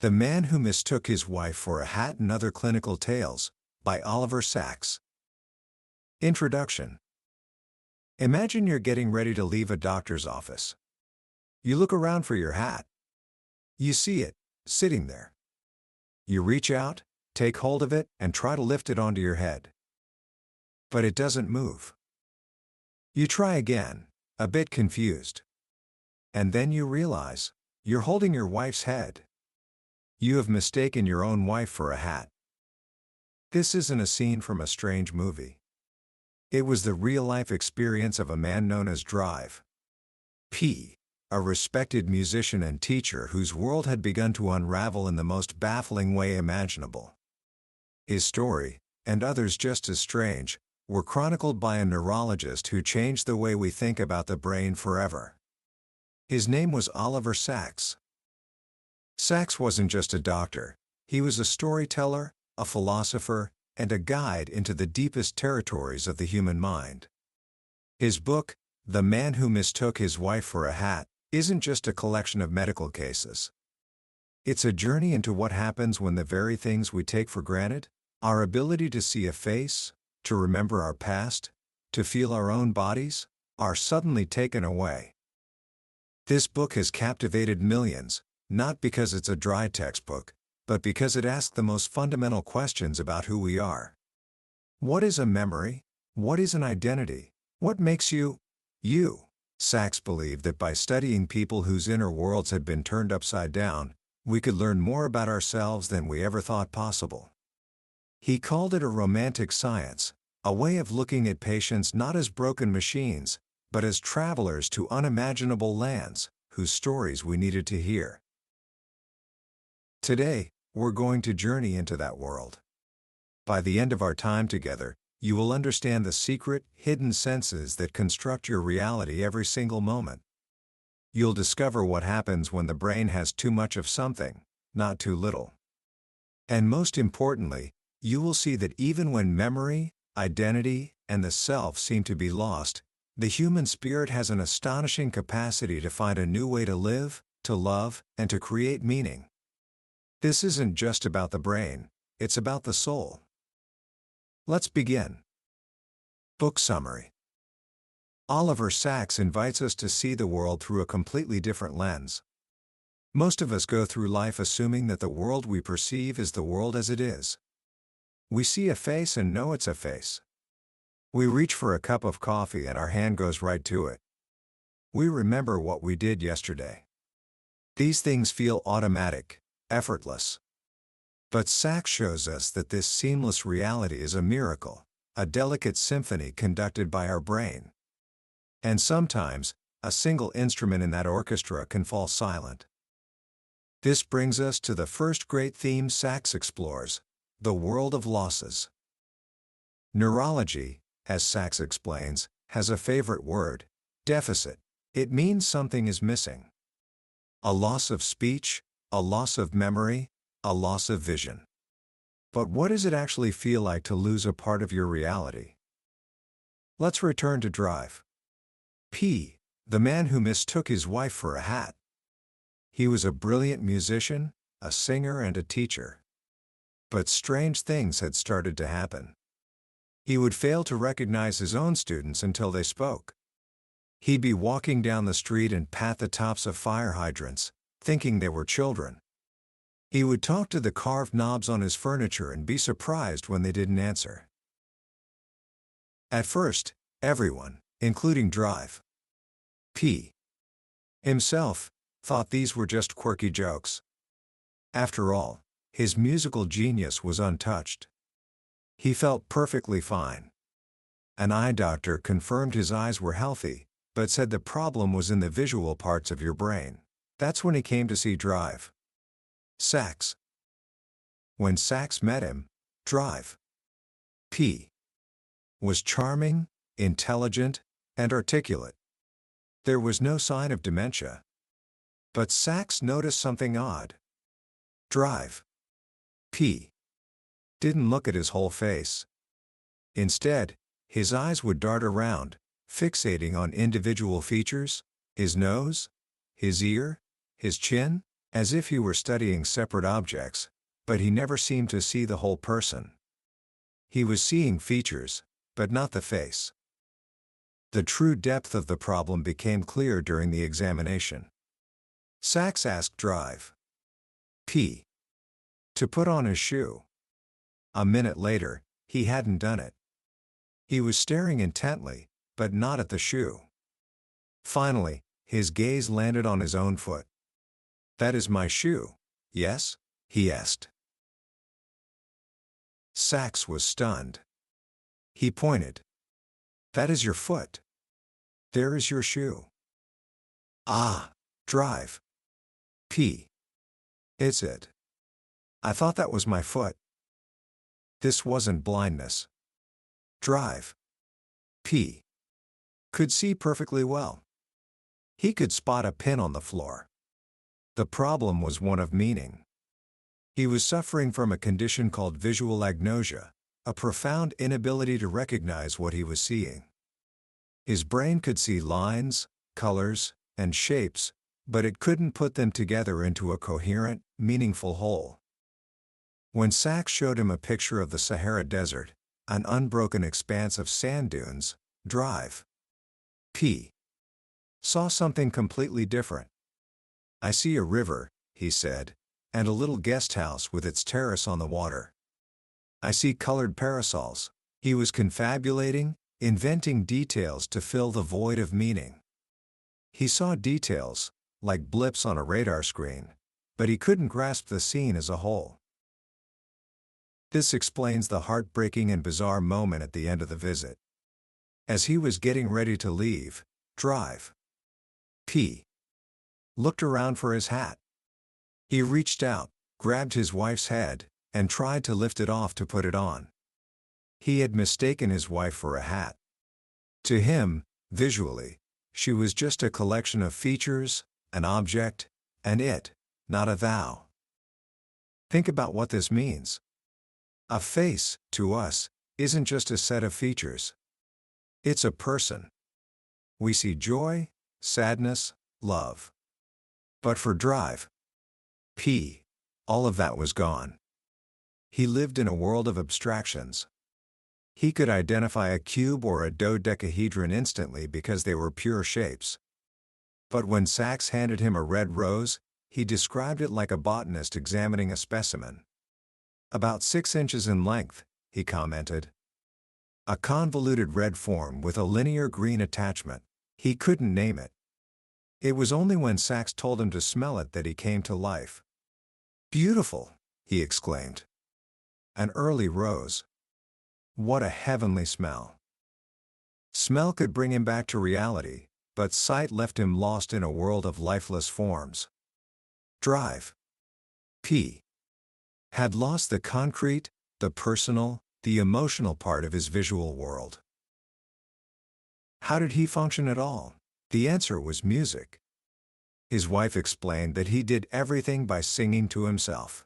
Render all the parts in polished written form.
The Man Who Mistook His Wife for a Hat and Other Clinical Tales, by Oliver Sacks. Introduction. Imagine you're getting ready to leave a doctor's office. You look around for your hat. You see it, sitting there. You reach out, take hold of it, and try to lift it onto your head. But it doesn't move. You try again, a bit confused. And then you realize, you're holding your wife's head. You have mistaken your own wife for a hat. This isn't a scene from a strange movie. It was the real-life experience of a man known as Drive P., a respected musician and teacher whose world had begun to unravel in the most baffling way imaginable. His story, and others just as strange, were chronicled by a neurologist who changed the way we think about the brain forever. His name was Oliver Sacks. Sacks wasn't just a doctor, he was a storyteller, a philosopher, and a guide into the deepest territories of the human mind. His book, The Man Who Mistook His Wife for a Hat, isn't just a collection of medical cases. It's a journey into what happens when the very things we take for granted, our ability to see a face, to remember our past, to feel our own bodies, are suddenly taken away. This book has captivated millions, not because it's a dry textbook, but because it asks the most fundamental questions about who we are. What is a memory? What is an identity? What makes you, you? Sacks believed that by studying people whose inner worlds had been turned upside down, we could learn more about ourselves than we ever thought possible. He called it a romantic science, a way of looking at patients not as broken machines, but as travelers to unimaginable lands, whose stories we needed to hear. Today, we're going to journey into that world. By the end of our time together, you will understand the secret, hidden senses that construct your reality every single moment. You'll discover what happens when the brain has too much of something, not too little. And most importantly, you will see that even when memory, identity, and the self seem to be lost, the human spirit has an astonishing capacity to find a new way to live, to love, and to create meaning. This isn't just about the brain, it's about the soul. Let's begin. Book summary. Oliver Sacks invites us to see the world through a completely different lens. Most of us go through life assuming that the world we perceive is the world as it is. We see a face and know it's a face. We reach for a cup of coffee and our hand goes right to it. We remember what we did yesterday. These things feel automatic, effortless. But Sacks shows us that this seamless reality is a miracle, a delicate symphony conducted by our brain. And sometimes, a single instrument in that orchestra can fall silent. This brings us to the first great theme Sacks explores, the world of losses. Neurology, as Sacks explains, has a favorite word, deficit. It means something is missing. A loss of speech, a loss of memory, a loss of vision. But what does it actually feel like to lose a part of your reality? Let's return to Drive P., the man who mistook his wife for a hat. He was a brilliant musician, a singer, and a teacher. But strange things had started to happen. He would fail to recognize his own students until they spoke. He'd be walking down the street and pat the tops of fire hydrants, thinking they were children. He would talk to the carved knobs on his furniture and be surprised when they didn't answer. At first, everyone, including Drive P. himself, thought these were just quirky jokes. After all, his musical genius was untouched. He felt perfectly fine. An eye doctor confirmed his eyes were healthy, but said the problem was in the visual parts of your brain. That's when he came to see Drive Sacks. When Sacks met him, Drive P. was charming, intelligent, and articulate. There was no sign of dementia. But Sacks noticed something odd. Drive P. didn't look at his whole face. Instead, his eyes would dart around, fixating on individual features, his nose, his ear, his chin, as if he were studying separate objects, but he never seemed to see the whole person. He was seeing features, but not the face. The true depth of the problem became clear during the examination. Sachs asked Drive P. to put on his shoe. A minute later, he hadn't done it. He was staring intently, but not at the shoe. Finally, his gaze landed on his own foot. "That is my shoe, yes?" he asked. Sachs was stunned. He pointed. "That is your foot. There is your shoe." "Ah, Drive P. It's it. I thought that was my foot." This wasn't blindness. Drive P. could see perfectly well. He could spot a pin on the floor. The problem was one of meaning. He was suffering from a condition called visual agnosia, a profound inability to recognize what he was seeing. His brain could see lines, colors, and shapes, but it couldn't put them together into a coherent, meaningful whole. When Sachs showed him a picture of the Sahara Desert, an unbroken expanse of sand dunes, Drive P. saw something completely different. "I see a river," he said, "and a little guest house with its terrace on the water. I see colored parasols." He was confabulating, inventing details to fill the void of meaning. He saw details, like blips on a radar screen, but he couldn't grasp the scene as a whole. This explains the heartbreaking and bizarre moment at the end of the visit. As he was getting ready to leave, Drive P. looked around for his hat. He reached out, grabbed his wife's head, and tried to lift it off to put it on. He had mistaken his wife for a hat. To him, visually, she was just a collection of features, an object, and it, not a thou. Think about what this means. A face, to us, isn't just a set of features. It's a person. We see joy, sadness, love. But for Drive P., all of that was gone. He lived in a world of abstractions. He could identify a cube or a dodecahedron instantly because they were pure shapes. But when Sachs handed him a red rose, he described it like a botanist examining a specimen. "About 6 inches in length," he commented. "A convoluted red form with a linear green attachment." He couldn't name it. It was only when Sachs told him to smell it that he came to life. "Beautiful," he exclaimed. "An early rose. What a heavenly smell." Smell could bring him back to reality, but sight left him lost in a world of lifeless forms. Drive P. had lost the concrete, the personal, the emotional part of his visual world. How did he function at all? The answer was music. His wife explained that he did everything by singing to himself.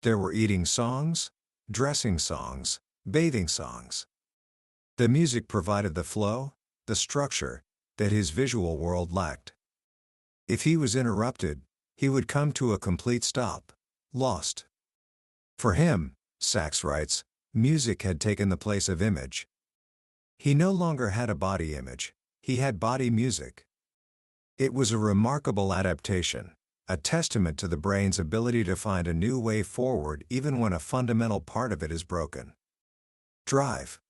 There were eating songs, dressing songs, bathing songs. The music provided the flow, the structure, that his visual world lacked. If he was interrupted, he would come to a complete stop, lost. For him, Sachs writes, music had taken the place of image. He no longer had a body image, he had body music. It was a remarkable adaptation, a testament to the brain's ability to find a new way forward even when a fundamental part of it is broken. Drive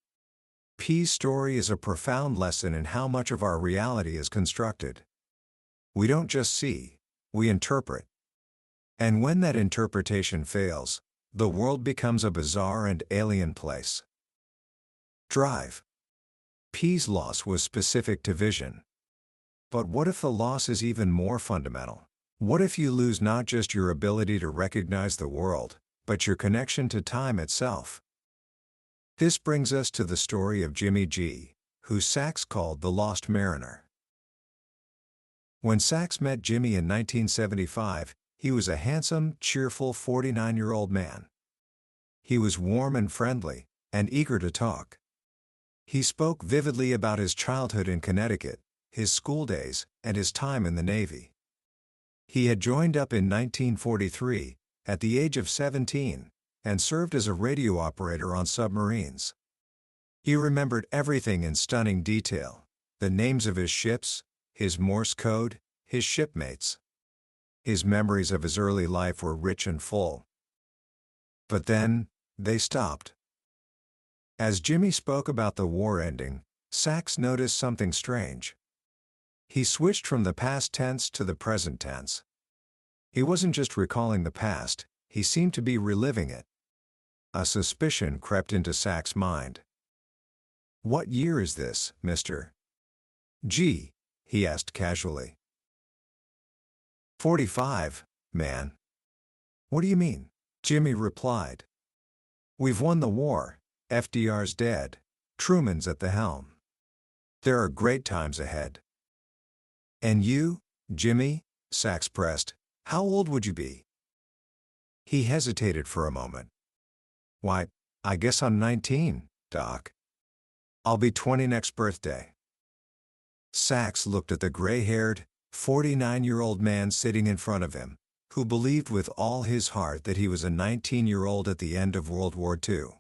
P's story is a profound lesson in how much of our reality is constructed. We don't just see, we interpret. And when that interpretation fails, the world becomes a bizarre and alien place. Drive P's loss was specific to vision. But what if the loss is even more fundamental? What if you lose not just your ability to recognize the world, but your connection to time itself? This brings us to the story of Jimmy G., who Sachs called the Lost Mariner. When Sachs met Jimmy in 1975, he was a handsome, cheerful 49-year-old man. He was warm and friendly, and eager to talk. He spoke vividly about his childhood in Connecticut, his school days, and his time in the Navy. He had joined up in 1943, at the age of 17, and served as a radio operator on submarines. He remembered everything in stunning detail: the names of his ships, his Morse code, his shipmates. His memories of his early life were rich and full. But then, they stopped. As Jimmy spoke about the war ending, Sachs noticed something strange. He switched from the past tense to the present tense. He wasn't just recalling the past, he seemed to be reliving it. A suspicion crept into Sachs' mind. "What year is this, Mr. G?" he asked casually. 45, man." "What do you mean?" Jimmy replied. "We've won the war, FDR's dead, Truman's at the helm. There are great times ahead." "And you, Jimmy?" Sachs pressed. "How old would you be?" He hesitated for a moment. "Why, I guess I'm 19, Doc. I'll be 20 next birthday." Sachs looked at the gray-haired, 49-year-old man sitting in front of him, who believed with all his heart that he was a 19-year-old at the end of World War II.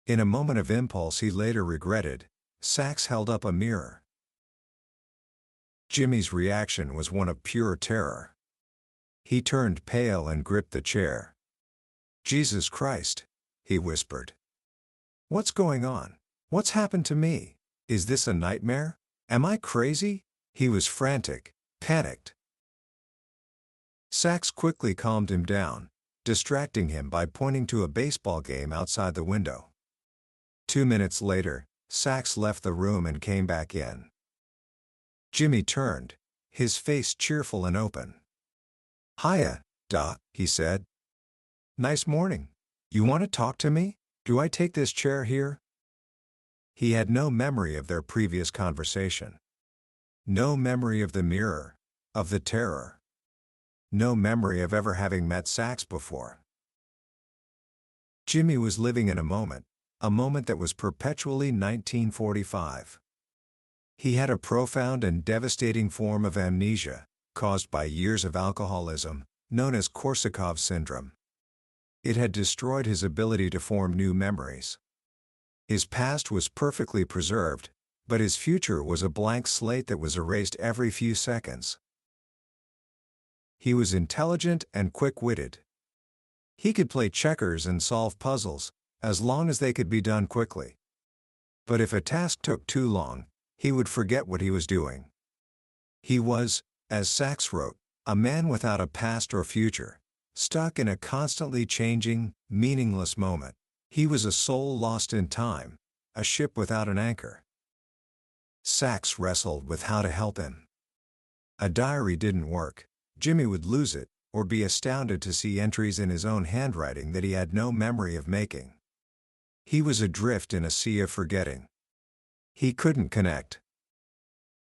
In a moment of impulse he later regretted, Sachs held up a mirror. Jimmy's reaction was one of pure terror. He turned pale and gripped the chair. "Jesus Christ," he whispered. "What's going on? What's happened to me? Is this a nightmare? Am I crazy?" He was frantic, panicked. Sachs quickly calmed him down, distracting him by pointing to a baseball game outside the window. 2 minutes later, Sachs left the room and came back in. Jimmy turned, his face cheerful and open. "Hiya, Doc," he said. "Nice morning. You want to talk to me? Do I take this chair here?" He had no memory of their previous conversation. No memory of the mirror, of the terror. No memory of ever having met Sachs before. Jimmy was living in a moment that was perpetually 1945. He had a profound and devastating form of amnesia, caused by years of alcoholism, known as Korsakoff syndrome. It had destroyed his ability to form new memories. His past was perfectly preserved, but his future was a blank slate that was erased every few seconds. He was intelligent and quick-witted. He could play checkers and solve puzzles, as long as they could be done quickly. But if a task took too long, he would forget what he was doing. He was, as Sachs wrote, a man without a past or future, stuck in a constantly changing, meaningless moment. He was a soul lost in time, a ship without an anchor. Sachs wrestled with how to help him. A diary didn't work. Jimmy would lose it, or be astounded to see entries in his own handwriting that he had no memory of making. He was adrift in a sea of forgetting. He couldn't connect.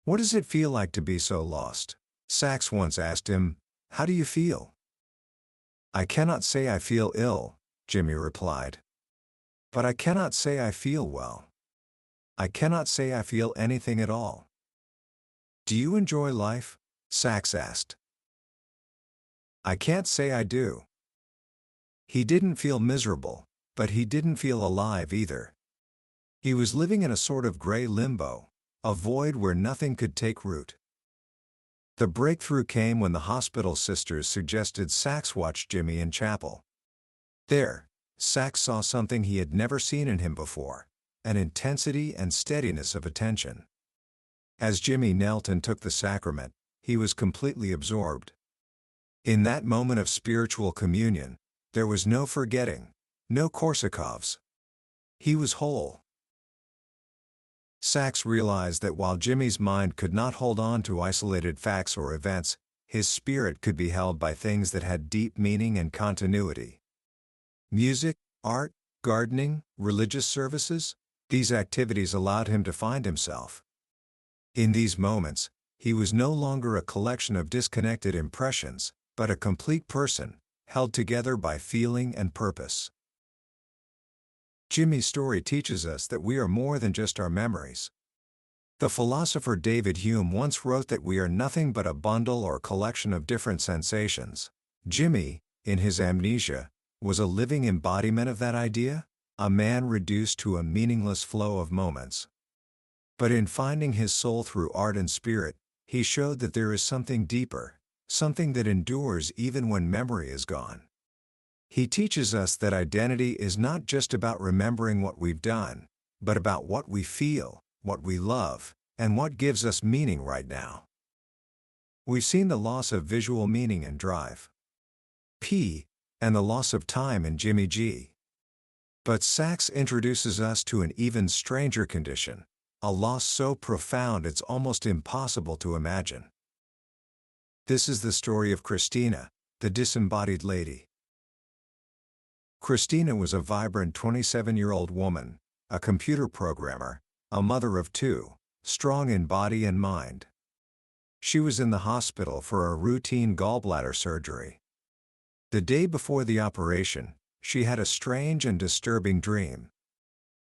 "What does it feel like to be so lost?" Sachs once asked him. "How do you feel?" "I cannot say I feel ill," Jimmy replied. "But I cannot say I feel well. I cannot say I feel anything at all." "Do you enjoy life?" Sachs asked. "I can't say I do." He didn't feel miserable, but he didn't feel alive either. He was living in a sort of gray limbo, a void where nothing could take root. The breakthrough came when the hospital sisters suggested Sachs watch Jimmy in chapel. There, Sachs saw something he had never seen in him before: an intensity and steadiness of attention. As Jimmy knelt and took the sacrament, he was completely absorbed. In that moment of spiritual communion, there was no forgetting, no Korsakoffs. He was whole. Sachs realized that while Jimmy's mind could not hold on to isolated facts or events, his spirit could be held by things that had deep meaning and continuity. Music, art, gardening, religious services, these activities allowed him to find himself. In these moments, he was no longer a collection of disconnected impressions, but a complete person, held together by feeling and purpose. Jimmy's story teaches us that we are more than just our memories. The philosopher David Hume once wrote that we are nothing but a bundle or collection of different sensations. Jimmy, in his Amnesia, was a living embodiment of that idea, a man reduced to a meaningless flow of moments. But in finding his soul through art and spirit, he showed that there is something deeper, something that endures even when memory is gone. He teaches us that identity is not just about remembering what we've done, but about what we feel, what we love, and what gives us meaning right now. We've seen the loss of visual meaning in Drive P, and the loss of time in Jimmy G. But Sachs introduces us to an even stranger condition, a loss so profound it's almost impossible to imagine. This is the story of Christina, the disembodied lady. Christina was a vibrant 27-year-old woman, a computer programmer, a mother of two, strong in body and mind. She was in the hospital for a routine gallbladder surgery. The day before the operation, she had a strange and disturbing dream.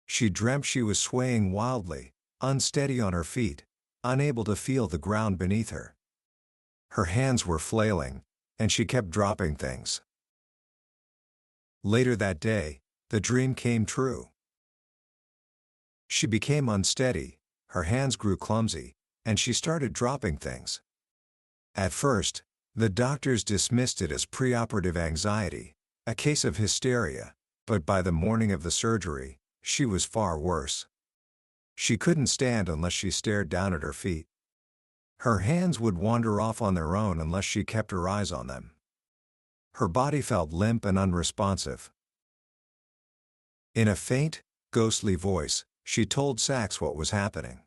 She dreamt she was swaying wildly, unsteady on her feet, unable to feel the ground beneath her. Her hands were flailing, and she kept dropping things. Later that day, the dream came true. She became unsteady, her hands grew clumsy, and she started dropping things. At first, the doctors dismissed it as preoperative anxiety, a case of hysteria, but by the morning of the surgery, she was far worse. She couldn't stand unless she stared down at her feet. Her hands would wander off on their own unless she kept her eyes on them. Her body felt limp and unresponsive. In a faint, ghostly voice, she told Sachs what was happening.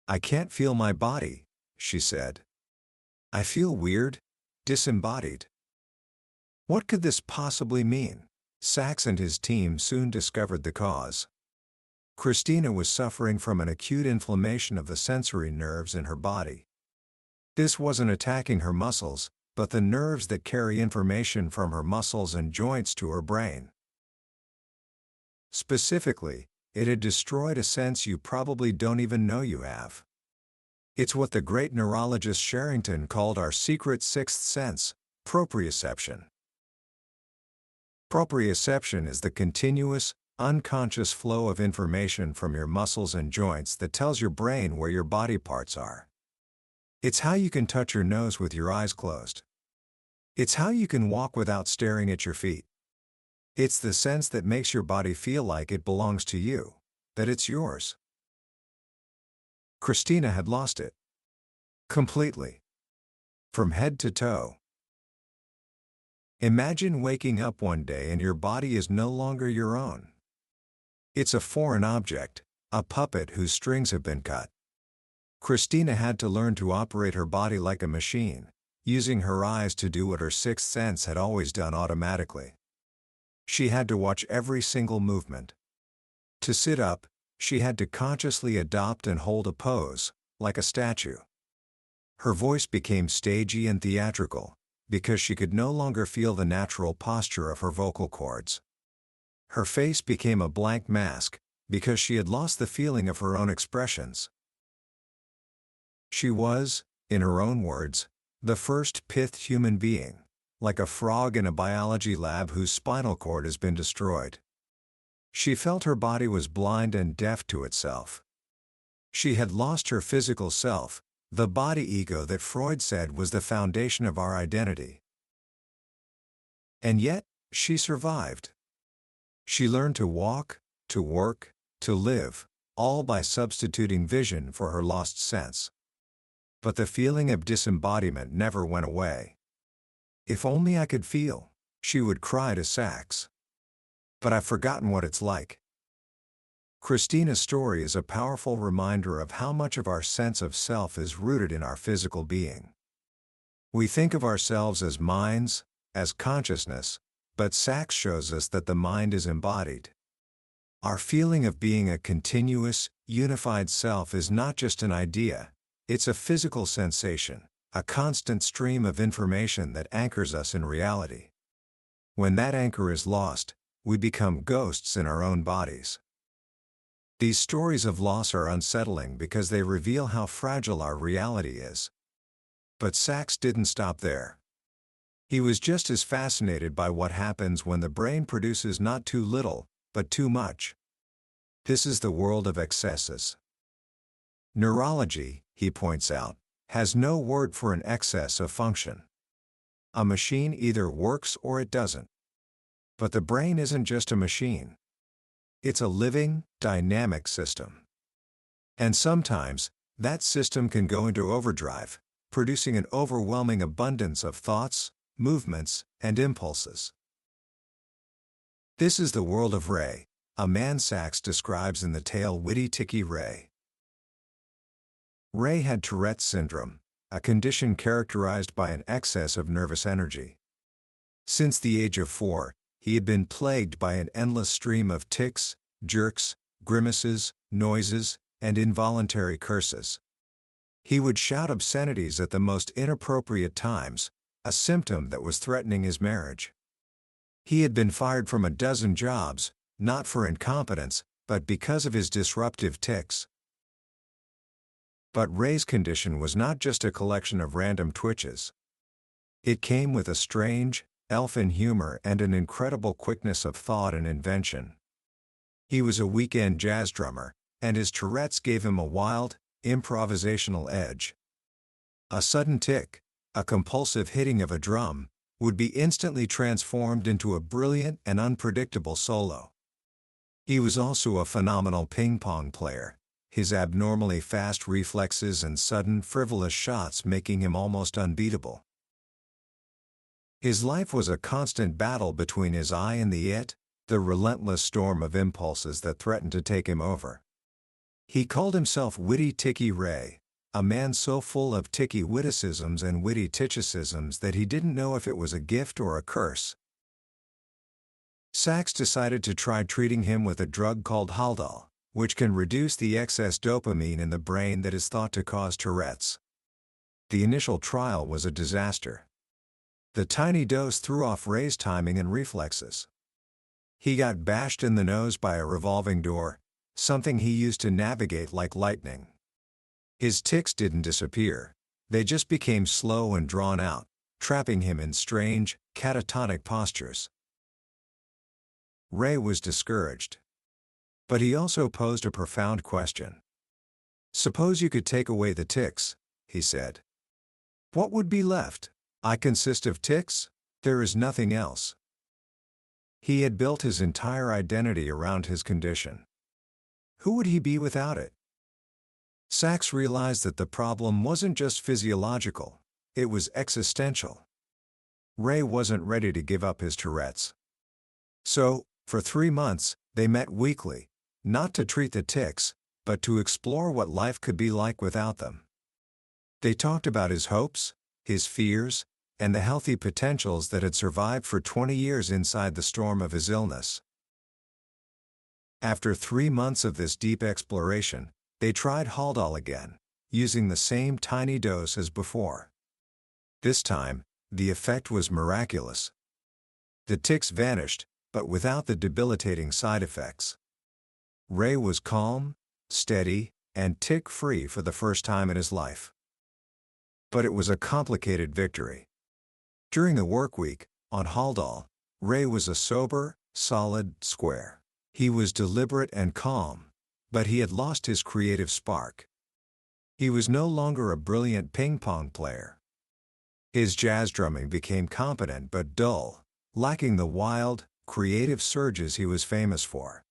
"I can't feel my body," she said. "I feel weird, disembodied." What could this possibly mean? Sachs and his team soon discovered the cause. Christina was suffering from an acute inflammation of the sensory nerves in her body. This wasn't attacking her muscles, but the nerves that carry information from her muscles and joints to her brain. Specifically, it had destroyed a sense you probably don't even know you have. It's what the great neurologist Sherrington called our secret sixth sense, proprioception. Proprioception is the continuous, unconscious flow of information from your muscles and joints that tells your brain where your body parts are. It's how you can touch your nose with your eyes closed. It's how you can walk without staring at your feet. It's the sense that makes your body feel like it belongs to you, that it's yours. Christina had lost it. Completely. From head to toe. Imagine waking up one day and your body is no longer your own. It's a foreign object, a puppet whose strings have been cut. Christina had to learn to operate her body like a machine, using her eyes to do what her sixth sense had always done automatically. She had to watch every single movement. To sit up, she had to consciously adopt and hold a pose, like a statue. Her voice became stagey and theatrical, because she could no longer feel the natural posture of her vocal cords. Her face became a blank mask, because she had lost the feeling of her own expressions. She was, in her own words, the first pithed human being, like a frog in a biology lab whose spinal cord has been destroyed. She felt her body was blind and deaf to itself. She had lost her physical self, the body ego that Freud said was the foundation of our identity. And yet, she survived. She learned to walk, to work, to live, all by substituting vision for her lost sense. But the feeling of disembodiment never went away. "If only I could feel," she would cry to Sachs. "But I've forgotten what it's like." Christina's story is a powerful reminder of how much of our sense of self is rooted in our physical being. We think of ourselves as minds, as consciousness, but Sachs shows us that the mind is embodied. Our feeling of being a continuous, unified self is not just an idea, it's a physical sensation, a constant stream of information that anchors us in reality. When that anchor is lost, we become ghosts in our own bodies. These stories of loss are unsettling because they reveal how fragile our reality is. But Sachs didn't stop there. He was just as fascinated by what happens when the brain produces not too little, but too much. This is the world of excesses. Neurology, he points out, has no word for an excess of function. A machine either works or it doesn't. But the brain isn't just a machine. It's a living, dynamic system. And sometimes, that system can go into overdrive, producing an overwhelming abundance of thoughts, movements, and impulses. This is the world of Ray, a man Sachs describes in the tale Witty Ticky Ray. Ray had Tourette's syndrome, a condition characterized by an excess of nervous energy. Since the age of 4, he had been plagued by an endless stream of tics, jerks, grimaces, noises, and involuntary curses. He would shout obscenities at the most inappropriate times, a symptom that was threatening his marriage. He had been fired from a dozen jobs, not for incompetence, but because of his disruptive tics. But Ray's condition was not just a collection of random twitches. It came with a strange, elfin humor and an incredible quickness of thought and invention. He was a weekend jazz drummer, and his Tourette's gave him a wild, improvisational edge. A sudden tic, a compulsive hitting of a drum, would be instantly transformed into a brilliant and unpredictable solo. He was also a phenomenal ping-pong player, his abnormally fast reflexes and sudden frivolous shots making him almost unbeatable. His life was a constant battle between his I and the it, the relentless storm of impulses that threatened to take him over. He called himself Witty Ticky Ray, a man so full of ticky witticisms and witty tichicisms that he didn't know if it was a gift or a curse. Sachs decided to try treating him with a drug called Haldol, which can reduce the excess dopamine in the brain that is thought to cause Tourette's. The initial trial was a disaster. The tiny dose threw off Ray's timing and reflexes. He got bashed in the nose by a revolving door, something he used to navigate like lightning. His tics didn't disappear, they just became slow and drawn out, trapping him in strange, catatonic postures. Ray was discouraged. But he also posed a profound question. "Suppose you could take away the tics," he said. "What would be left? I consist of tics, there is nothing else." He had built his entire identity around his condition. Who would he be without it? Sachs realized that the problem wasn't just physiological, it was existential. Ray wasn't ready to give up his Tourette's. So, for 3 months, they met weekly, not to treat the tics, but to explore what life could be like without them. They talked about his hopes, his fears, and the healthy potentials that had survived for 20 years inside the storm of his illness. After 3 months of this deep exploration, they tried Haldol again, using the same tiny dose as before. This time, the effect was miraculous. The tics vanished, but without the debilitating side effects. Ray was calm, steady, and tic-free for the first time in his life. But it was a complicated victory. During the work week, on Haldol, Ray was a sober, solid square. He was deliberate and calm, but he had lost his creative spark. He was no longer a brilliant ping-pong player. His jazz drumming became competent but dull, lacking the wild, creative surges he was famous for.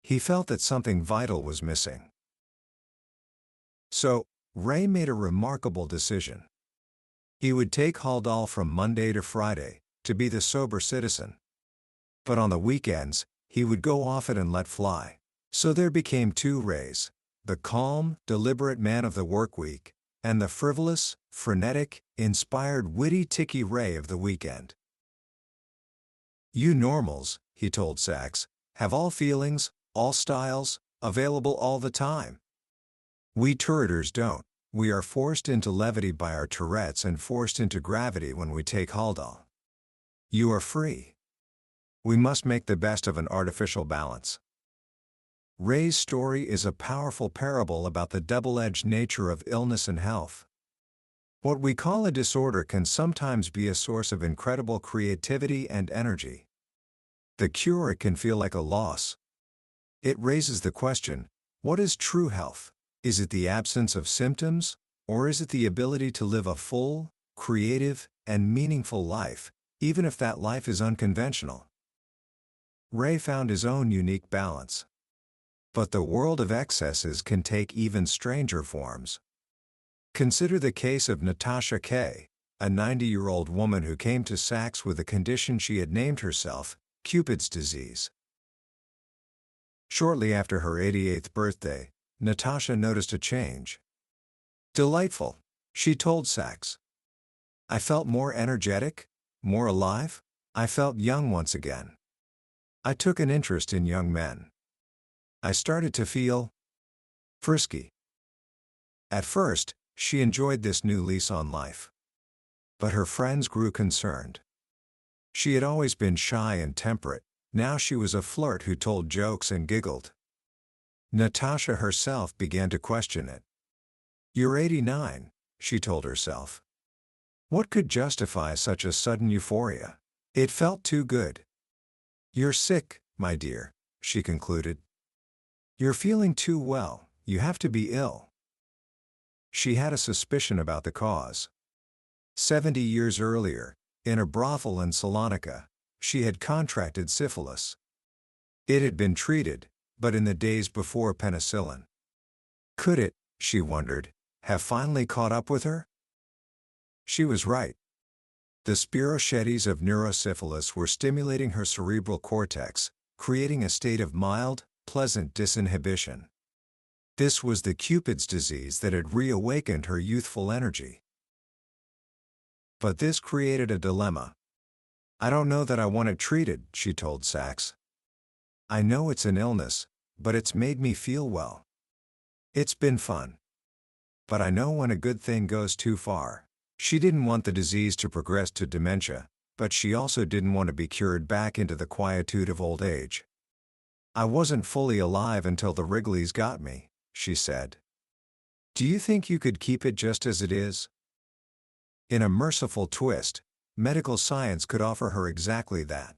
He felt that something vital was missing. So, Ray made a remarkable decision. He would take Haldol from Monday to Friday, to be the sober citizen. But on the weekends, he would go off it and let fly. So there became 2 Rays, the calm, deliberate man of the work week, and the frivolous, frenetic, inspired witty ticky Ray of the weekend. "You normals," he told Sachs, "have all feelings, all styles, available all the time. We Touretters don't. We are forced into levity by our Tourette's and forced into gravity when we take Haldol. You are free. We must make the best of an artificial balance." Ray's story is a powerful parable about the double-edged nature of illness and health. What we call a disorder can sometimes be a source of incredible creativity and energy. The cure can feel like a loss. It raises the question, what is true health? Is it the absence of symptoms, or is it the ability to live a full, creative, and meaningful life, even if that life is unconventional? Ray found his own unique balance. But the world of excesses can take even stranger forms. Consider the case of Natasha K., a 90-year-old woman who came to Sachs with a condition she had named herself, Cupid's disease. Shortly after her 88th birthday, Natasha noticed a change. "Delightful," she told Sachs. "I felt more energetic, more alive. I felt young once again. I took an interest in young men. I started to feel frisky." At first, she enjoyed this new lease on life. But her friends grew concerned. She had always been shy and temperate, now she was a flirt who told jokes and giggled. Natasha herself began to question it. "You're 89, she told herself. What could justify such a sudden euphoria? It felt too good. "You're sick, my dear," she concluded. "You're feeling too well, you have to be ill." She had a suspicion about the cause. 70 years earlier, in a brothel in Salonika, she had contracted syphilis. It had been treated, but in the days before penicillin. Could it, she wondered, have finally caught up with her? She was right. The spirochetes of neurosyphilis were stimulating her cerebral cortex, creating a state of mild, pleasant disinhibition. This was the Cupid's disease that had reawakened her youthful energy. But this created a dilemma. "I don't know that I want it treated," she told Sachs. "I know it's an illness, but it's made me feel well. It's been fun. But I know when a good thing goes too far." She didn't want the disease to progress to dementia, but she also didn't want to be cured back into the quietude of old age. "I wasn't fully alive until the Wrigleys got me," she said. "Do you think you could keep it just as it is?" In a merciful twist, medical science could offer her exactly that.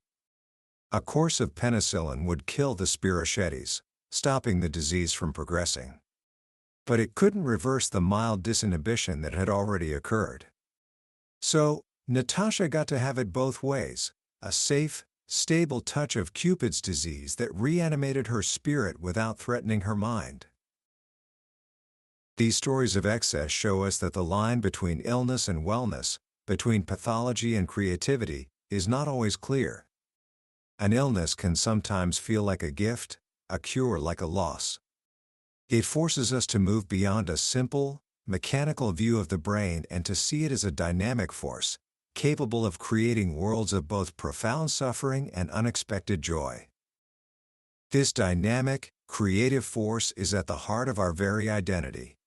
A course of penicillin would kill the spirochetes, stopping the disease from progressing. But it couldn't reverse the mild disinhibition that had already occurred. So, Natasha got to have it both ways, a safe, stable touch of Cupid's disease that reanimated her spirit without threatening her mind. These stories of excess show us that the line between illness and wellness, between pathology and creativity, is not always clear. An illness can sometimes feel like a gift, a cure like a loss. It forces us to move beyond a simple, mechanical view of the brain and to see it as a dynamic force, capable of creating worlds of both profound suffering and unexpected joy. This dynamic, creative force is at the heart of our very identity.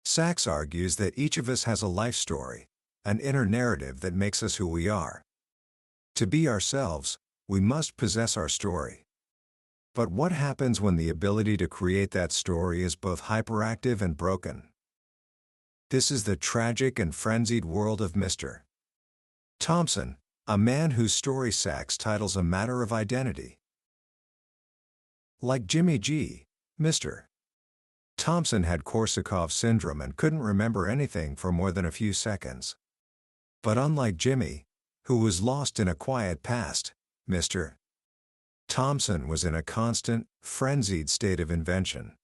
Sachs argues that each of us has a life story, an inner narrative that makes us who we are. To be ourselves, we must possess our story. But what happens when the ability to create that story is both hyperactive and broken? This is the tragic and frenzied world of Mr. Thompson, a man whose story Sachs titles a matter of identity. Like Jimmy G., Mr. Thompson had Korsakoff syndrome and couldn't remember anything for more than a few seconds. But unlike Jimmy, who was lost in a quiet past, Mr. Thompson was in a constant, frenzied state of invention.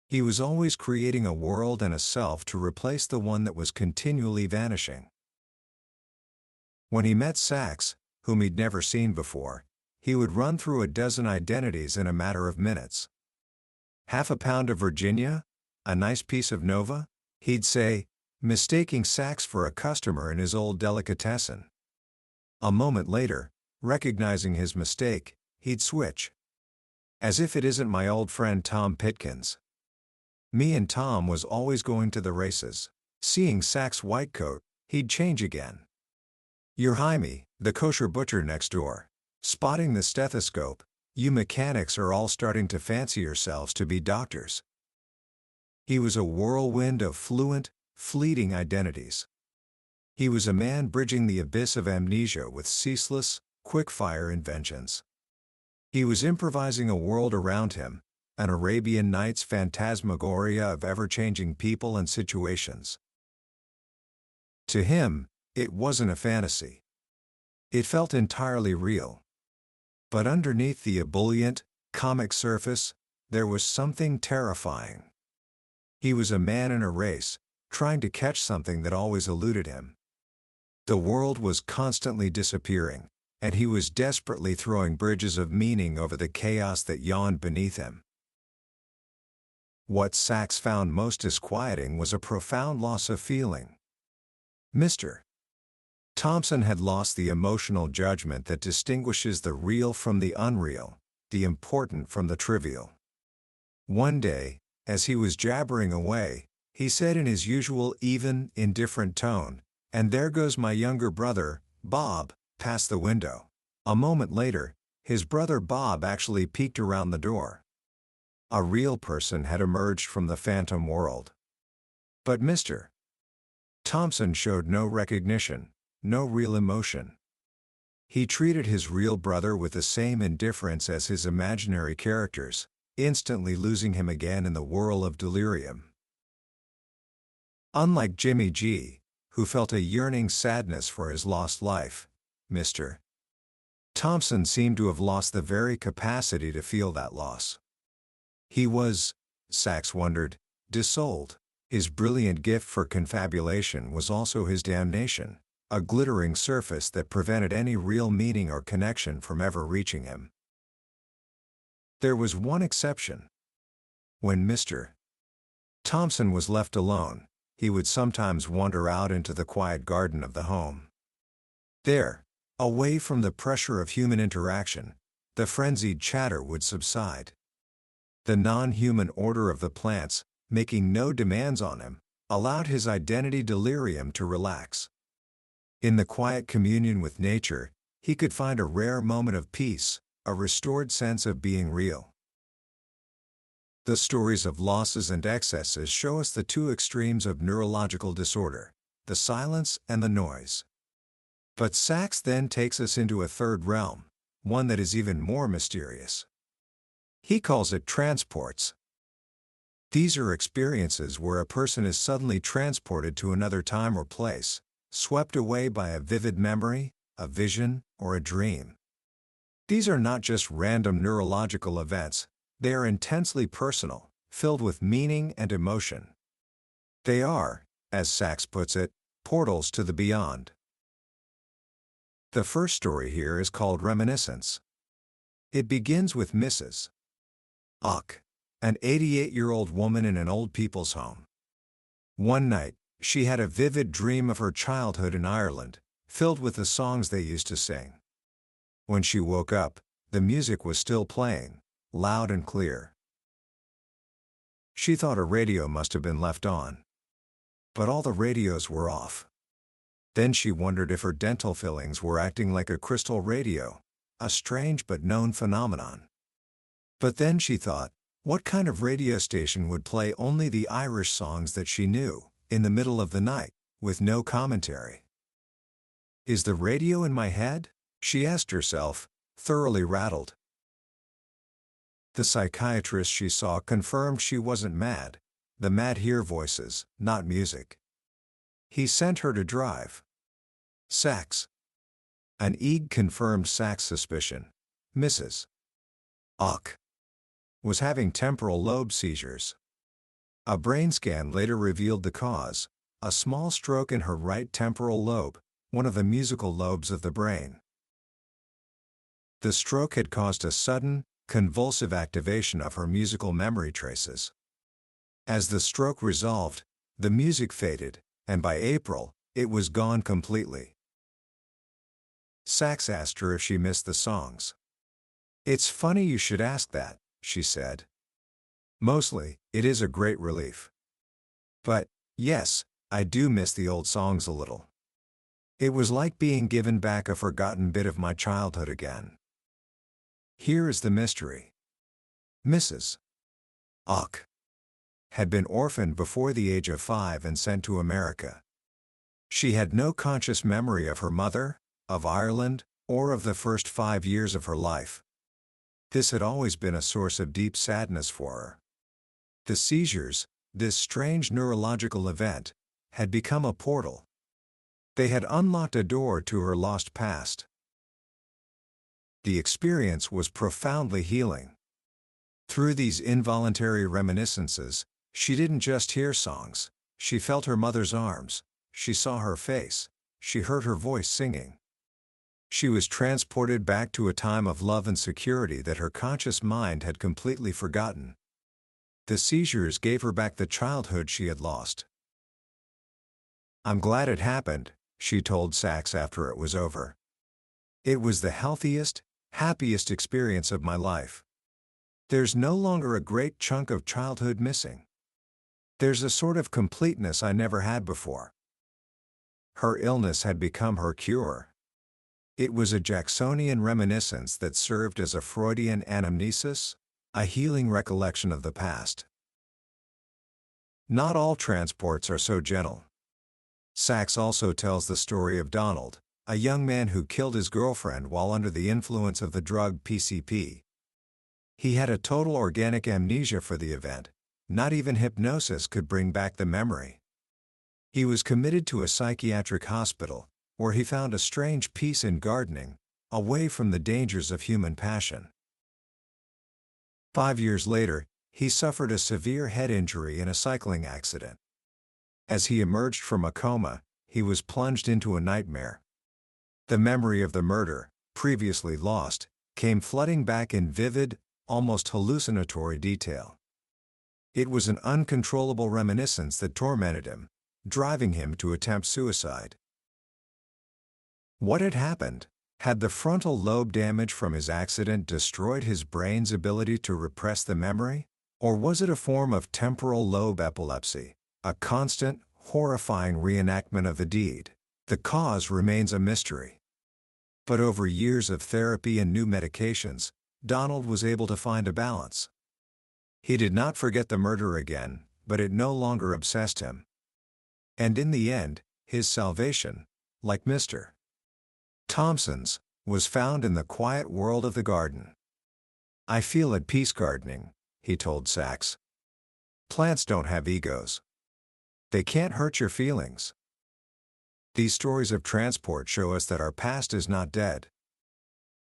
He was always creating a world and a self to replace the one that was continually vanishing. When he met Sachs, whom he'd never seen before, he would run through a dozen identities in a matter of minutes. "Half a pound of Virginia? A nice piece of Nova?" he'd say, mistaking Sachs for a customer in his old delicatessen. A moment later, recognizing his mistake, he'd switch. "As if it isn't my old friend Tom Pitkins." Me and Tom was always going to the races. Seeing Sachs' white coat, he'd change again. "You're Jaime, the kosher butcher next door." Spotting the stethoscope, You mechanics are all starting to fancy yourselves to be doctors. He was a whirlwind of fluent, fleeting identities. He was a man bridging the abyss of amnesia with ceaseless, quick-fire inventions. He was improvising a world around him, an Arabian Nights phantasmagoria of ever-changing people and situations. To him, it wasn't a fantasy. It felt entirely real. But underneath the ebullient, comic surface, there was something terrifying. He was a man in a race, trying to catch something that always eluded him. The world was constantly disappearing, and he was desperately throwing bridges of meaning over the chaos that yawned beneath him. What Sachs found most disquieting was a profound loss of feeling. Mr. Thompson had lost the emotional judgment that distinguishes the real from the unreal, the important from the trivial. One day, as he was jabbering away, he said in his usual even, indifferent tone, "And there goes my younger brother, Bob, past the window." A moment later, his brother Bob actually peeked around the door. A real person had emerged from the phantom world. But Mr. Thompson showed no recognition, no real emotion. He treated his real brother with the same indifference as his imaginary characters, instantly losing him again in the whirl of delirium. Unlike Jimmy G., who felt a yearning sadness for his lost life, Mr. Thompson seemed to have lost the very capacity to feel that loss. He was, Sachs wondered, dissolved. His brilliant gift for confabulation was also his damnation, a glittering surface that prevented any real meaning or connection from ever reaching him. There was one exception. When Mr. Thompson was left alone, he would sometimes wander out into the quiet garden of the home. There, away from the pressure of human interaction, the frenzied chatter would subside. The non-human order of the plants, making no demands on him, allowed his identity delirium to relax. In the quiet communion with nature, he could find a rare moment of peace, a restored sense of being real. The stories of losses and excesses show us the two extremes of neurological disorder, the silence and the noise. But Sachs then takes us into a third realm, one that is even more mysterious. He calls it transports. These are experiences where a person is suddenly transported to another time or place, swept away by a vivid memory, a vision, or a dream. These are not just random neurological events, they are intensely personal, filled with meaning and emotion. They are, as Sachs puts it, portals to the beyond. The first story here is called Reminiscence. It begins with Mrs. Uck, an 88-year-old woman in an old people's home. One night, she had a vivid dream of her childhood in Ireland, filled with the songs they used to sing. When she woke up, the music was still playing, loud and clear. She thought a radio must have been left on. But all the radios were off. Then she wondered if her dental fillings were acting like a crystal radio, a strange but known phenomenon. But then she thought, what kind of radio station would play only the Irish songs that she knew, in the middle of the night, with no commentary? Is the radio in my head? She asked herself, thoroughly rattled. The psychiatrist she saw confirmed she wasn't mad. The mad hear voices, not music. He sent her to drive. Sachs. An EEG confirmed Sachs' suspicion. Mrs. Uck was having temporal lobe seizures. A brain scan later revealed the cause, a small stroke in her right temporal lobe, one of the musical lobes of the brain. The stroke had caused a sudden, convulsive activation of her musical memory traces. As the stroke resolved, the music faded, and by April, it was gone completely. Sachs asked her if she missed the songs. "It's funny you should ask that," she said. "Mostly, it is a great relief. But, yes, I do miss the old songs a little. It was like being given back a forgotten bit of my childhood again." Here is the mystery. Mrs. Ock had been orphaned before the age of 5 and sent to America. She had no conscious memory of her mother, of Ireland, or of the first 5 years of her life. This had always been a source of deep sadness for her. The seizures, this strange neurological event, had become a portal. They had unlocked a door to her lost past. The experience was profoundly healing. Through these involuntary reminiscences, she didn't just hear songs, she felt her mother's arms, she saw her face, she heard her voice singing. She was transported back to a time of love and security that her conscious mind had completely forgotten. The seizures gave her back the childhood she had lost. "I'm glad it happened," she told Sachs after it was over. "It was the healthiest, happiest experience of my life. There's no longer a great chunk of childhood missing. There's a sort of completeness I never had before." Her illness had become her cure. It was a Jacksonian reminiscence that served as a Freudian anamnesis, a healing recollection of the past. Not all transports are so gentle. Sachs also tells the story of Donald, a young man who killed his girlfriend while under the influence of the drug PCP. He had a total organic amnesia for the event. Not even hypnosis could bring back the memory. He was committed to a psychiatric hospital, where he found a strange peace in gardening, away from the dangers of human passion. 5 years later, he suffered a severe head injury in a cycling accident. As he emerged from a coma, he was plunged into a nightmare. The memory of the murder, previously lost, came flooding back in vivid, almost hallucinatory detail. It was an uncontrollable reminiscence that tormented him, driving him to attempt suicide. What had happened? Had the frontal lobe damage from his accident destroyed his brain's ability to repress the memory? Or was it a form of temporal lobe epilepsy, a constant, horrifying reenactment of the deed? The cause remains a mystery. But over years of therapy and new medications, Donald was able to find a balance. He did not forget the murder again, but it no longer obsessed him. And in the end, his salvation, like Mr. Thompson's, was found in the quiet world of the garden. "I feel at peace gardening," he told Sachs. "Plants don't have egos. They can't hurt your feelings." These stories of transport show us that our past is not dead.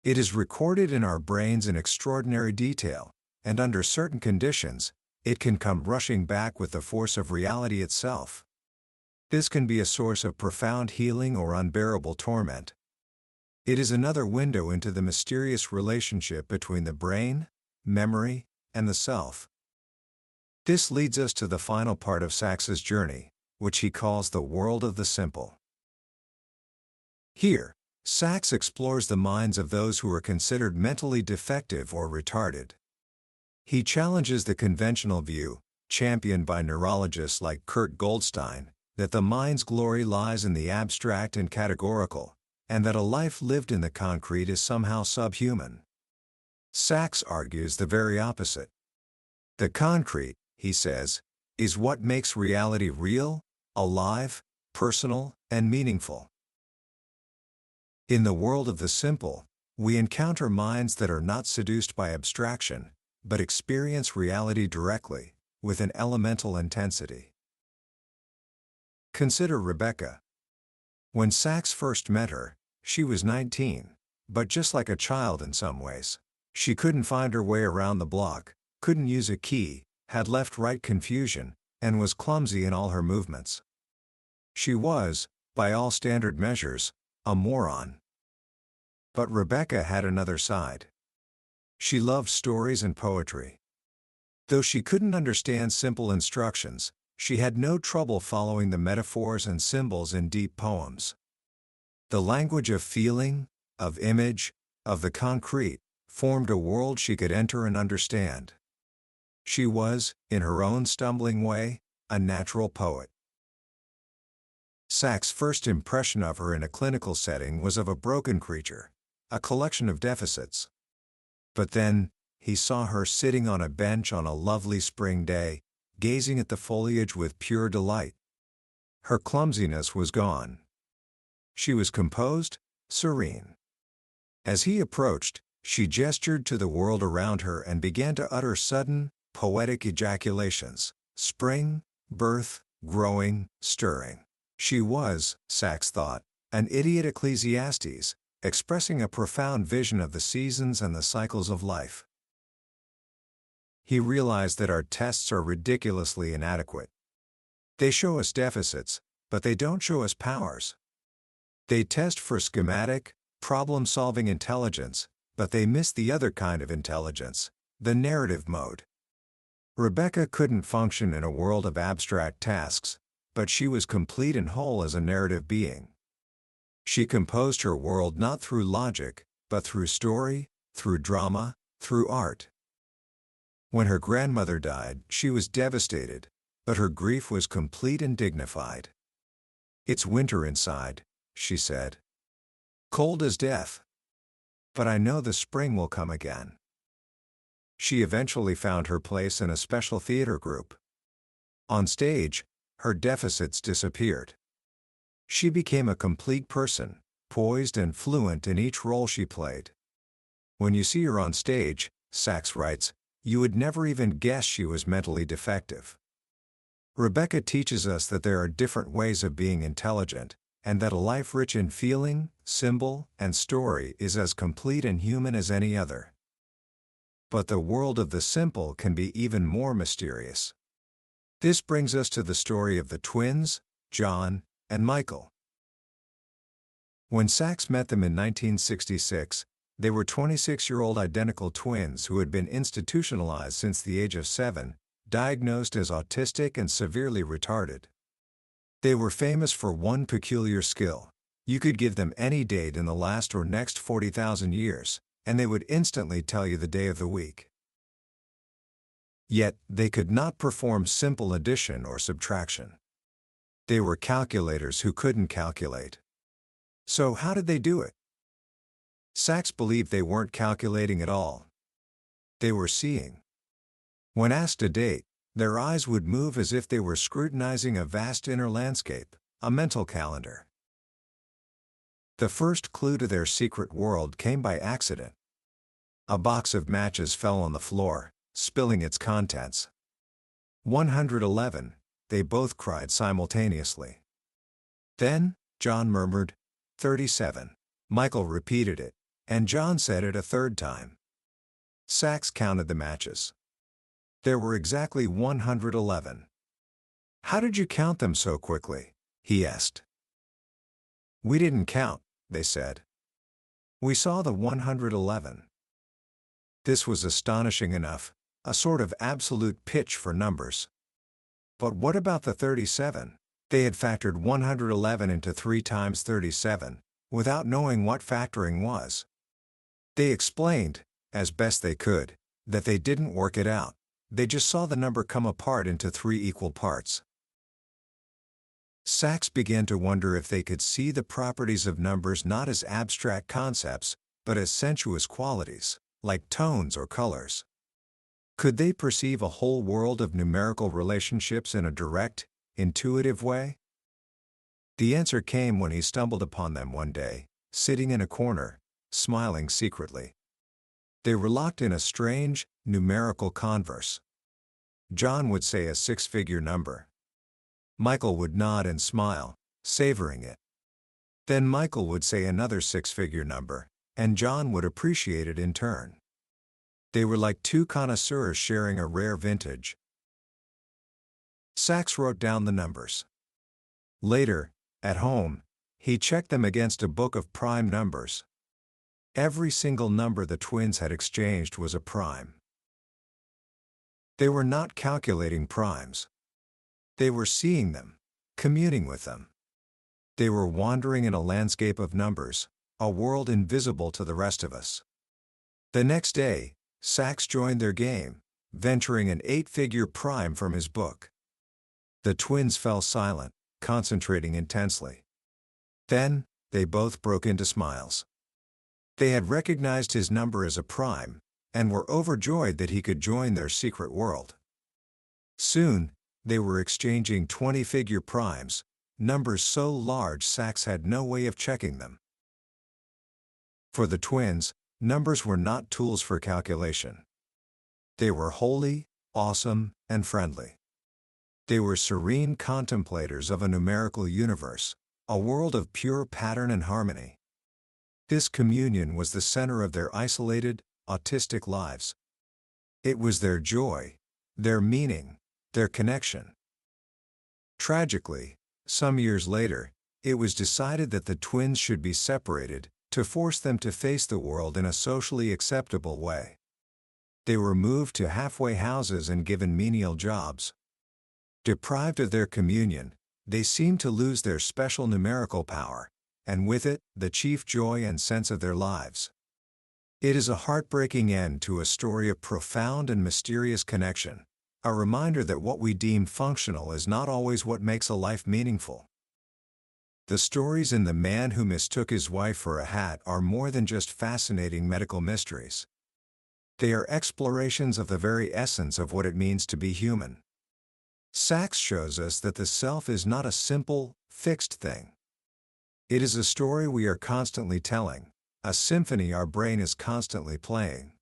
It is recorded in our brains in extraordinary detail, and under certain conditions, it can come rushing back with the force of reality itself. This can be a source of profound healing or unbearable torment. It is another window into the mysterious relationship between the brain, memory, and the self. This leads us to the final part of Sachs's journey, which he calls the world of the simple. Here, Sachs explores the minds of those who are considered mentally defective or retarded. He challenges the conventional view, championed by neurologists like Kurt Goldstein, that the mind's glory lies in the abstract and categorical, and that a life lived in the concrete is somehow subhuman. Sachs argues the very opposite. The concrete, he says, is what makes reality real, alive, personal, and meaningful. In the world of the simple, we encounter minds that are not seduced by abstraction, but experience reality directly, with an elemental intensity. Consider Rebecca. When Sachs first met her, she was 19, but just like a child in some ways. She couldn't find her way around the block, couldn't use a key, had left-right confusion, and was clumsy in all her movements. She was, by all standard measures, a moron. But Rebecca had another side. She loved stories and poetry. Though she couldn't understand simple instructions, she had no trouble following the metaphors and symbols in deep poems. The language of feeling, of image, of the concrete, formed a world she could enter and understand. She was, in her own stumbling way, a natural poet. Sachs' first impression of her in a clinical setting was of a broken creature, a collection of deficits. But then, he saw her sitting on a bench on a lovely spring day, gazing at the foliage with pure delight. Her clumsiness was gone. She was composed, serene. As he approached, she gestured to the world around her and began to utter sudden, poetic ejaculations: spring, birth, growing, stirring. She was, Sachs thought, an idiot Ecclesiastes, expressing a profound vision of the seasons and the cycles of life. He realized that our tests are ridiculously inadequate. They show us deficits, but they don't show us powers. They test for schematic, problem-solving intelligence, but they miss the other kind of intelligence, the narrative mode. Rebecca couldn't function in a world of abstract tasks, but she was complete and whole as a narrative being. She composed her world not through logic, but through story, through drama, through art. When her grandmother died, she was devastated, but her grief was complete and dignified. "It's winter inside," she said. "Cold as death. But I know the spring will come again." She eventually found her place in a special theater group. On stage, her deficits disappeared. She became a complete person, poised and fluent in each role she played. When you see her on stage, Sachs writes, you would never even guess she was mentally defective. Rebecca teaches us that there are different ways of being intelligent, and that a life rich in feeling, symbol, and story is as complete and human as any other. But the world of the simple can be even more mysterious. This brings us to the story of the twins, John and Michael. When Sachs met them in 1966, they were 26-year-old identical twins who had been institutionalized since the age of 7, diagnosed as autistic and severely retarded. They were famous for one peculiar skill: you could give them any date in the last or next 40,000 years, and they would instantly tell you the day of the week. Yet, they could not perform simple addition or subtraction. They were calculators who couldn't calculate. So how did they do it? Sachs believed they weren't calculating at all. They were seeing. When asked a date, their eyes would move as if they were scrutinizing a vast inner landscape, a mental calendar. The first clue to their secret world came by accident. A box of matches fell on the floor, spilling its contents. 111, they both cried simultaneously. Then, John murmured, 37. Michael repeated it, and John said it a third time. Sachs counted the matches. There were exactly 111. "How did you count them so quickly?" he asked. "We didn't count," they said. "We saw the 111. This was astonishing enough, a sort of absolute pitch for numbers. But what about the 37? They had factored 111 into 3 times 37, without knowing what factoring was. They explained, as best they could, that they didn't work it out. They just saw the number come apart into 3 equal parts. Sachs began to wonder if they could see the properties of numbers not as abstract concepts, but as sensuous qualities, like tones or colors. Could they perceive a whole world of numerical relationships in a direct, intuitive way? The answer came when he stumbled upon them one day, sitting in a corner, smiling secretly. They were locked in a strange, numerical converse. John would say a 6-figure number. Michael would nod and smile, savoring it. Then Michael would say another 6-figure number, and John would appreciate it in turn. They were like 2 connoisseurs sharing a rare vintage. Sachs wrote down the numbers. Later, at home, he checked them against a book of prime numbers. Every single number the twins had exchanged was a prime. They were not calculating primes. They were seeing them, communing with them. They were wandering in a landscape of numbers, a world invisible to the rest of us. The next day, Sachs joined their game, venturing an 8-figure prime from his book. The twins fell silent, concentrating intensely. Then, they both broke into smiles. They had recognized his number as a prime, and were overjoyed that he could join their secret world. Soon, they were exchanging 20-figure primes, numbers so large Sachs had no way of checking them. For the twins, numbers were not tools for calculation. They were holy, awesome, and friendly. They were serene contemplators of a numerical universe, a world of pure pattern and harmony. This communion was the center of their isolated, autistic lives. It was their joy, their meaning, their connection. Tragically, some years later, it was decided that the twins should be separated, to force them to face the world in a socially acceptable way. They were moved to halfway houses and given menial jobs. Deprived of their communion, they seemed to lose their special numerical power, and with it, the chief joy and sense of their lives. It is a heartbreaking end to a story of profound and mysterious connection, a reminder that what we deem functional is not always what makes a life meaningful. The stories in The Man Who Mistook His Wife for a Hat are more than just fascinating medical mysteries. They are explorations of the very essence of what it means to be human. Sachs shows us that the self is not a simple, fixed thing. It is a story we are constantly telling, a symphony our brain is constantly playing.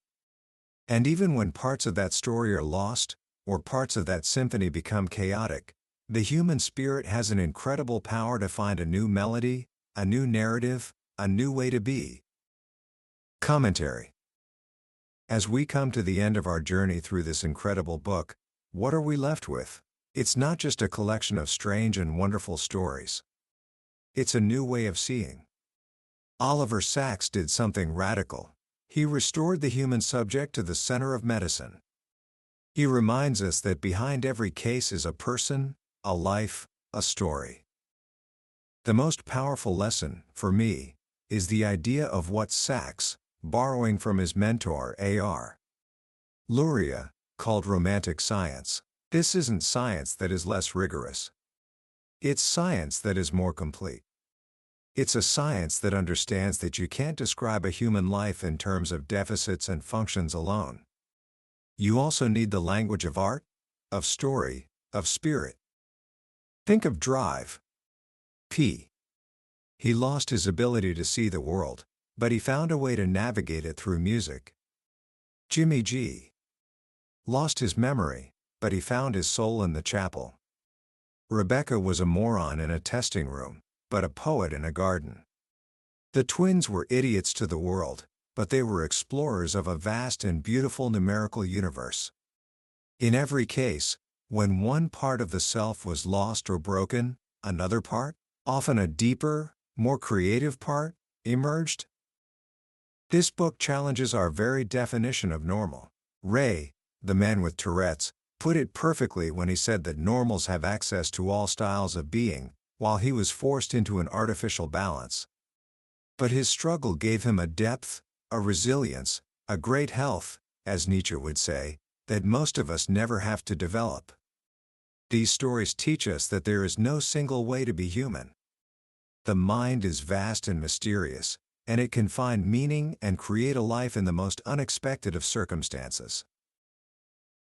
And even when parts of that story are lost, or parts of that symphony become chaotic, the human spirit has an incredible power to find a new melody, a new narrative, a new way to be. Commentary. As we come to the end of our journey through this incredible book, what are we left with? It's not just a collection of strange and wonderful stories. It's a new way of seeing. Oliver Sacks did something radical. He restored the human subject to the center of medicine. He reminds us that behind every case is a person, a life, a story. The most powerful lesson, for me, is the idea of what Sacks, borrowing from his mentor A.R. Luria, called romantic science. This isn't science that is less rigorous. It's science that is more complete. It's a science that understands that you can't describe a human life in terms of deficits and functions alone. You also need the language of art, of story, of spirit. Think of Drive. P. He lost his ability to see the world, but he found a way to navigate it through music. Jimmy G. Lost his memory, but he found his soul in the chapel. Rebecca was a moron in a testing room, but a poet in a garden. The twins were idiots to the world, but they were explorers of a vast and beautiful numerical universe. In every case, when one part of the self was lost or broken, another part, often a deeper, more creative part, emerged. This book challenges our very definition of normal. Ray, the man with Tourette's, put it perfectly when he said that normals have access to all styles of being, while he was forced into an artificial balance. But his struggle gave him a depth, a resilience, a great health, as Nietzsche would say, that most of us never have to develop. These stories teach us that there is no single way to be human. The mind is vast and mysterious, and it can find meaning and create a life in the most unexpected of circumstances.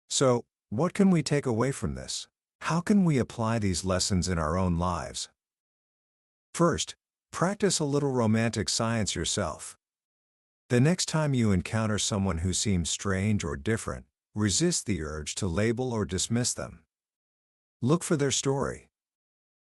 So, what can we take away from this? How can we apply these lessons in our own lives? First, practice a little romantic science yourself. The next time you encounter someone who seems strange or different, resist the urge to label or dismiss them. Look for their story.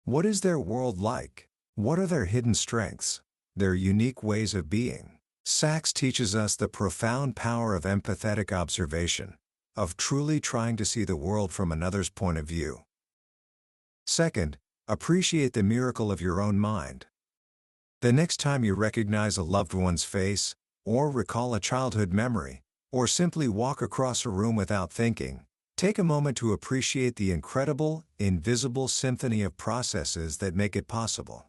What is their world like? What are their hidden strengths, their unique ways of being? Sachs teaches us the profound power of empathetic observation, of truly trying to see the world from another's point of view. Second, appreciate the miracle of your own mind. The next time you recognize a loved one's face, or recall a childhood memory, or simply walk across a room without thinking, take a moment to appreciate the incredible, invisible symphony of processes that make it possible.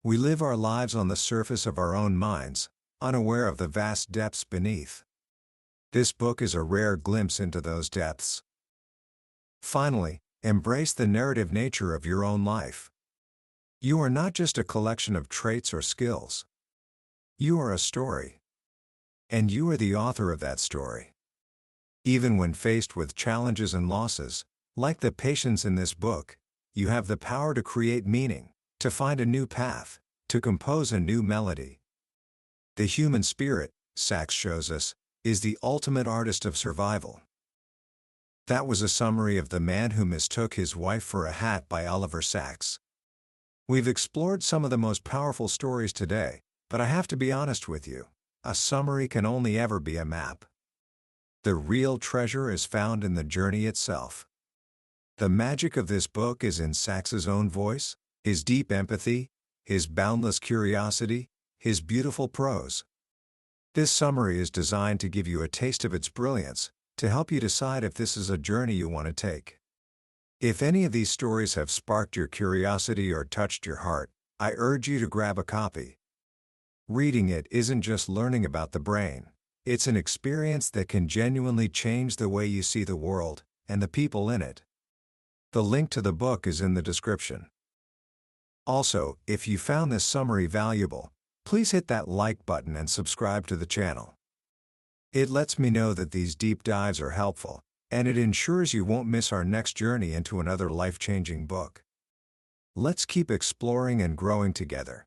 We live our lives on the surface of our own minds, unaware of the vast depths beneath. This book is a rare glimpse into those depths. Finally, embrace the narrative nature of your own life. You are not just a collection of traits or skills. You are a story. And you are the author of that story. Even when faced with challenges and losses, like the patients in this book, you have the power to create meaning, to find a new path, to compose a new melody. The human spirit, Sachs shows us, is the ultimate artist of survival. That was a summary of The Man Who Mistook His Wife for a Hat by Oliver Sacks. We've explored some of the most powerful stories today, but I have to be honest with you, a summary can only ever be a map. The real treasure is found in the journey itself. The magic of this book is in Sacks's own voice, his deep empathy, his boundless curiosity, his beautiful prose. This summary is designed to give you a taste of its brilliance, to help you decide if this is a journey you want to take. If any of these stories have sparked your curiosity or touched your heart, I urge you to grab a copy. Reading it isn't just learning about the brain, it's an experience that can genuinely change the way you see the world, and the people in it. The link to the book is in the description. Also, if you found this summary valuable, please hit that like button and subscribe to the channel. It lets me know that these deep dives are helpful, and it ensures you won't miss our next journey into another life-changing book. Let's keep exploring and growing together.